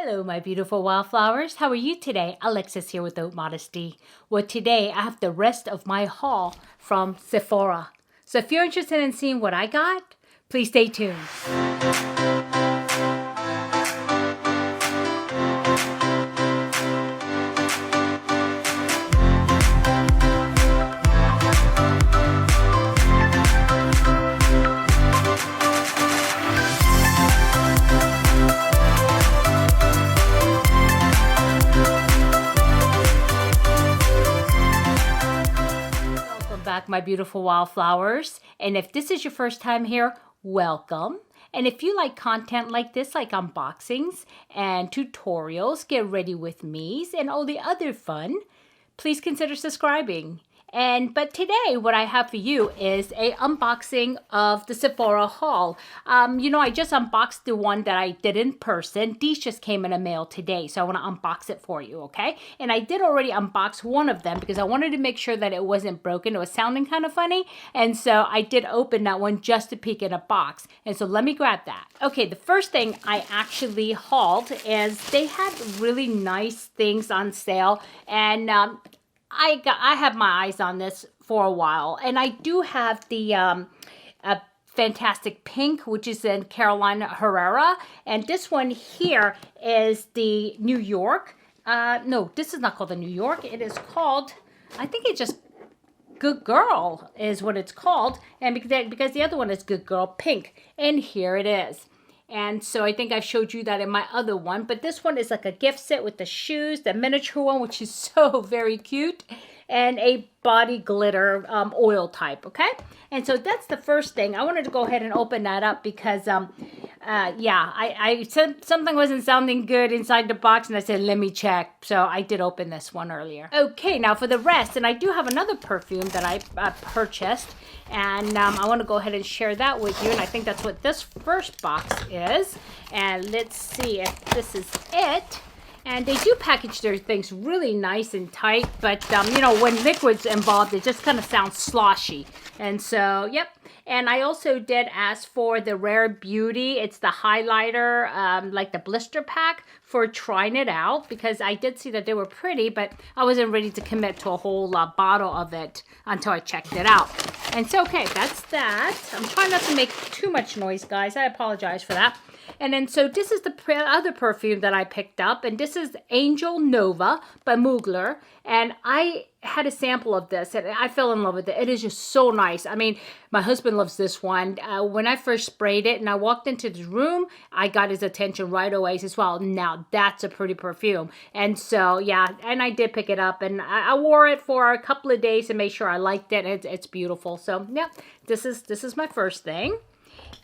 Hello, my beautiful wildflowers. How are you today? Alexis here with Haute Modesty. Well, today I have the rest of my haul from Sephora. So if you're interested in seeing what I got, please stay tuned. Back, my beautiful wildflowers, and if this is your first time here, welcome. And if you like content like this, like unboxings and tutorials, get ready with me's and all the other fun, please consider subscribing. But today what I have for you is a unboxing of the Sephora haul. I just unboxed the one that I did in person. These just came in the mail today, so I want to unbox it for you, okay? And I did already unbox one of them because I wanted to make sure that it wasn't broken. It was sounding kind of funny, and so I did open that one just to peek in a box. And so let me grab that. Okay, the first thing I actually hauled is they had really nice things on sale, and I have my eyes on this for a while, and I do have the Fantastic Pink, which is in Carolina Herrera, and this one here is the New York. No, this is not called the New York. It is called, I think it's just Good Girl is what it's called, and because the other one is Good Girl Pink, and here it is. And so I think I showed you that in my other one. But this one is like a gift set with the shoes, the miniature one, which is so very cute, and a body glitter oil type, okay? And so that's the first thing. I wanted to go ahead and open that up because, I said something wasn't sounding good inside the box, and I said, let me check. So I did open this one earlier. Okay, now for the rest, and I do have another perfume that I purchased, and I want to go ahead and share that with you, and I think that's what this first box is. And let's see if this is it. And they do package their things really nice and tight, but when liquid's involved, it just kind of sounds sloshy. And so, yep. And I also did ask for the Rare Beauty. It's the highlighter, like the blister pack, for trying it out, because I did see that they were pretty, but I wasn't ready to commit to a whole bottle of it until I checked it out. And so, okay, that's that. I'm trying not to make too much noise, guys. I apologize for that. And then, so this is the other perfume that I picked up, and this is Angel Nova by Mugler, and I had a sample of this, and I fell in love with it. It is just so nice. I mean, my husband loves this one. When I first sprayed it and I walked into the room, I got his attention right away. He says, well, now that's a pretty perfume. And so, yeah, and I did pick it up, and I wore it for a couple of days to make sure I liked it. It's beautiful. So, yeah, this is my first thing.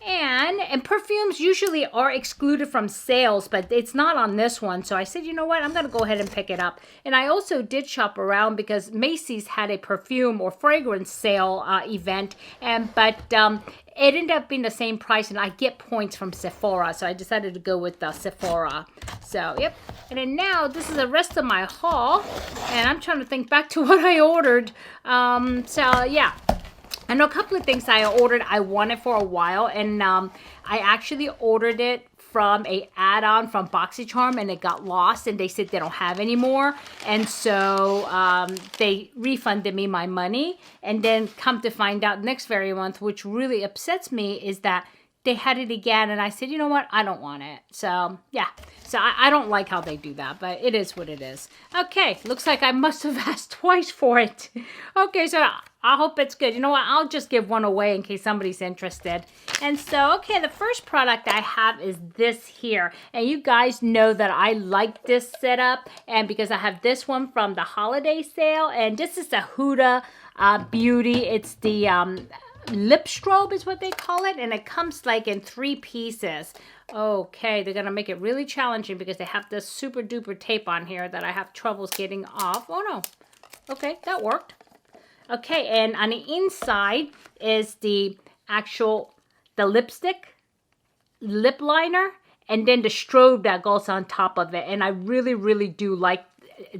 And perfumes usually are excluded from sales, but it's not on this one. So I said, you know what, I'm going to go ahead and pick it up. And I also did shop around because Macy's had a perfume or fragrance sale event, but it ended up being the same price, and I get points from Sephora. So I decided to go with Sephora. So, yep. And then now, this is the rest of my haul, and I'm trying to think back to what I ordered. So, yeah. I know a couple of things I ordered I wanted for a while, and I actually ordered it from a add-on from BoxyCharm, and it got lost, and they said they don't have anymore. And so they refunded me my money, and then come to find out next very month, which really upsets me, is that they had it again, and I said, you know what, I don't want it. So, yeah. So, I don't like how they do that, but it is what it is. Okay, looks like I must have asked twice for it. Okay, so I hope it's good. You know what, I'll just give one away in case somebody's interested. And so, okay, the first product I have is this here. And you guys know that I like this setup, and because I have this one from the holiday sale, and this is the Huda Beauty. It's the lip strobe is what they call it, and it comes like in 3 pieces. Okay, they're gonna make it really challenging because they have this super duper tape on here that I have troubles getting off. Oh no, okay, that worked. Okay, and on the inside is the lipstick, lip liner, and then the strobe that goes on top of it. And I really, really do like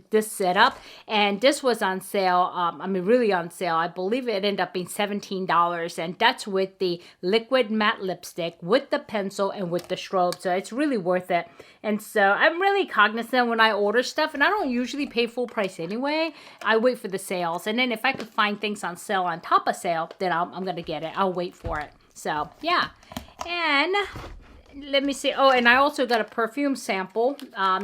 this setup, and this was on sale. I mean, really on sale. I believe it ended up being $17, and that's with the liquid matte lipstick, with the pencil, and with the strobe. So it's really worth it. And so I'm really cognizant when I order stuff, and I don't usually pay full price anyway. I wait for the sales, and then if I could find things on sale on top of sale, then I'm gonna get it. I'll wait for it. So yeah, and let me see. Oh, and I also got a perfume sample.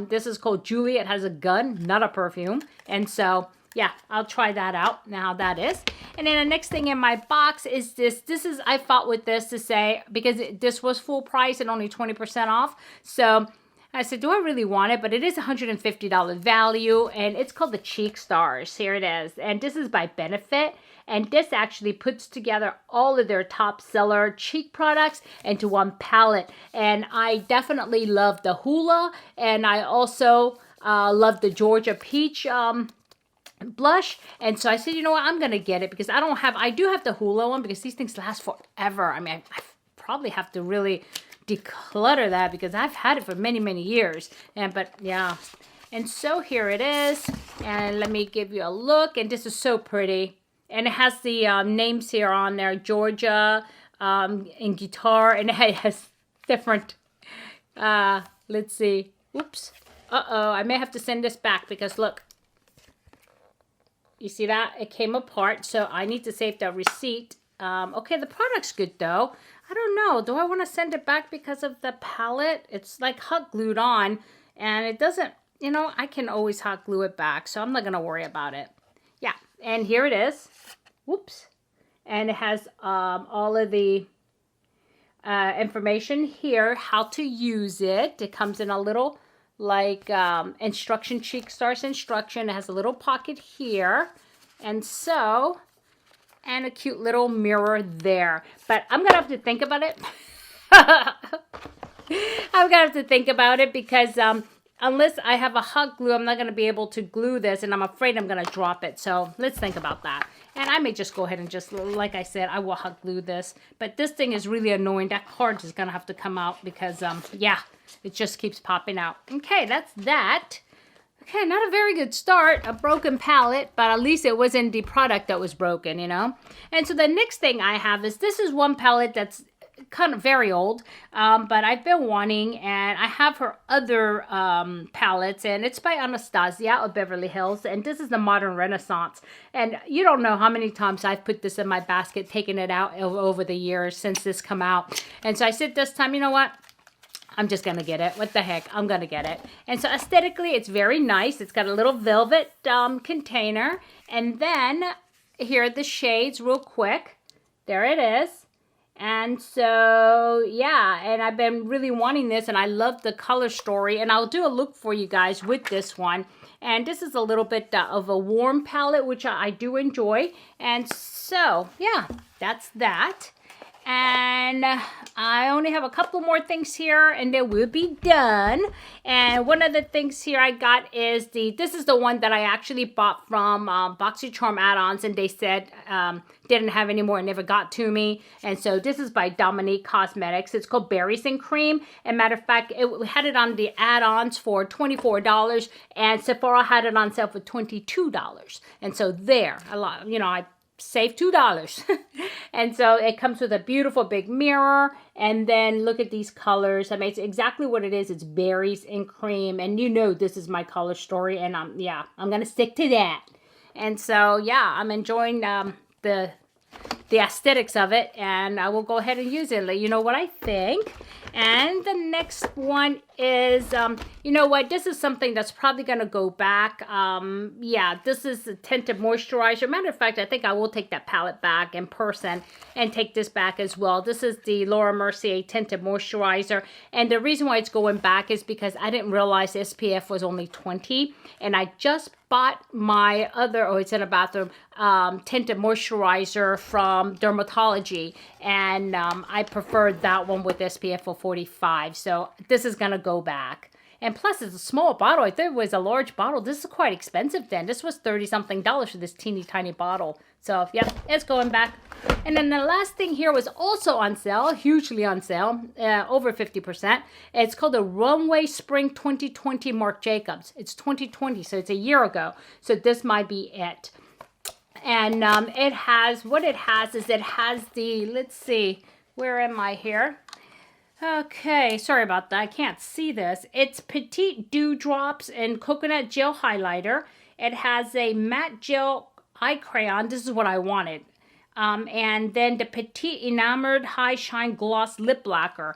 This is called Julie. It has a gun, not a perfume. And so, yeah, I'll try that out now. That is. And then the next thing in my box is this. This is, I fought with this to say, because this was full price and only 20% off. So I said, do I really want it? But it is $150 value, and it's called the Cheek Stars. Here it is. And this is by Benefit. And this actually puts together all of their top seller cheek products into one palette. And I definitely love the Hoola. And I also love the Georgia Peach blush. And so I said, you know what, I'm going to get it because I do have the Hoola one because these things last forever. I mean, I probably have to really declutter that because I've had it for many, many years. But yeah. And so here it is. And let me give you a look. And this is so pretty. And it has the names here on there, Georgia, in guitar, and it has different, let's see, oops, I may have to send this back because look, you see that? It came apart, so I need to save the receipt. Okay, the product's good though. I don't know, do I want to send it back because of the palette? It's like hot glued on, and it doesn't, you know, I can always hot glue it back, so I'm not going to worry about it. Yeah, and here it is. Whoops. And it has all of the information here, how to use it. It comes in a little, like, instruction, Cheek Stars instruction. It has a little pocket here. And so, and a cute little mirror there. But I'm going to have to think about it. I'm going to have to think about it because unless I have a hot glue, I'm not going to be able to glue this, and I'm afraid I'm going to drop it. So let's think about that. And I may just go ahead and just, like I said, I will hot glue this. But this thing is really annoying. That card is going to have to come out because, yeah, it just keeps popping out. Okay, that's that. Okay, not a very good start. A broken palette, but at least it wasn't the product that was broken, you know. And so the next thing I have is, this is one palette that's kind of very old, but I've been wanting, and I have her other palettes, and it's by Anastasia of Beverly Hills, and this is the Modern Renaissance. And you don't know how many times I've put this in my basket, taken it out over the years since this come out. And so I said this time, you know what? I'm just going to get it. What the heck? I'm going to get it. And so aesthetically, it's very nice. It's got a little velvet container. And then here are the shades real quick. There it is. And so, yeah, and I've been really wanting this, and I love the color story, and I'll do a look for you guys with this one. And this is a little bit of a warm palette, which I do enjoy. And so, yeah, that's that. And I only have a couple more things here, and then we'll be done. And one of the things here I got is this is the one that I actually bought from BoxyCharm add-ons, and they said didn't have any more and never got to me. And so this is by Dominique Cosmetics. It's called Berries and Cream. And matter of fact, we had it on the add-ons for $24, and Sephora had it on sale for $22. And so there, a lot, you know, I save $2. And so it comes with a beautiful big mirror, and then look at these colors. I mean, it's exactly what it is. It's berries and cream, and you know this is my color story, and I'm gonna stick to that. And so yeah, I'm enjoying the aesthetics of it, and I will go ahead and use it, let you know what I think. And the next one is, you know what, this is something that's probably going to go back. Yeah, this is a tinted moisturizer. Matter of fact, I think I will take that palette back in person and take this back as well. This is the Laura Mercier tinted moisturizer. And the reason why it's going back is because I didn't realize SPF was only 20. And I just bought my other, oh, it's in a bathroom, tinted moisturizer from Dermatology. And I preferred that one with SPF of 45. So this is going to go back. And plus, it's a small bottle. I thought it was a large bottle. This is quite expensive then. This was $30-something for this teeny tiny bottle. So, yeah, it's going back. And then the last thing here was also on sale, hugely on sale, over 50%. It's called the Runway Spring 2020 Marc Jacobs. It's 2020, so it's a year ago. So this might be it. And it has the, let's see, where am I here? Okay, sorry about that. I can't see this. It's Petite Dewdrops and Coconut Gel Highlighter. It has a matte gel eye crayon. This is what I wanted. And then the Petite Enamored High Shine Gloss Lip Lacquer,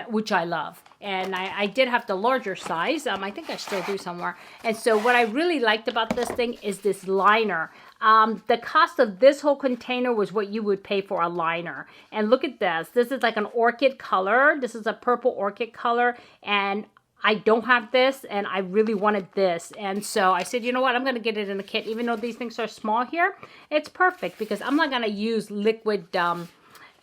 which I love. And I did have the larger size. I think I still do somewhere. And so what I really liked about this thing is this liner. The cost of this whole container was what you would pay for a liner. And look at this. This is like an orchid color. This is a purple orchid color. And I don't have this, and I really wanted this. And so I said, you know what? I'm going to get it in a kit. Even though these things are small here, it's perfect because I'm not going to use liquid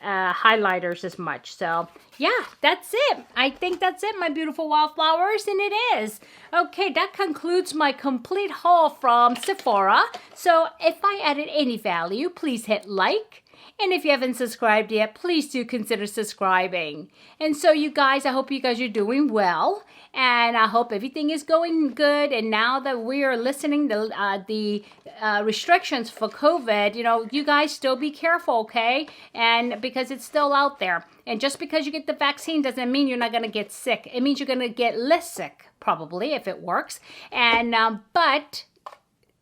highlighters as much. So yeah, that's it. I think that's it, my beautiful wildflowers, and it is. Okay, that concludes my complete haul from Sephora. So if I added any value, please hit like. And if you haven't subscribed yet, please do consider subscribing. And so you guys, I hope you guys are doing well. And I hope everything is going good. And now that we are listening to the restrictions for COVID, you know, you guys still be careful, okay? And because it's still out there. And just because you get the vaccine doesn't mean you're not going to get sick. It means you're going to get less sick, probably, if it works. And but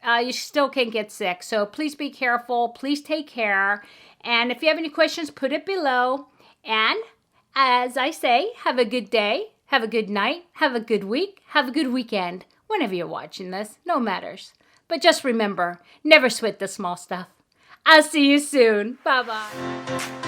you still can get sick. So please be careful. Please take care. And if you have any questions, put it below. And as I say, have a good day, have a good night, have a good week, have a good weekend. Whenever you're watching this, no matters. But just remember, never sweat the small stuff. I'll see you soon. Bye-bye.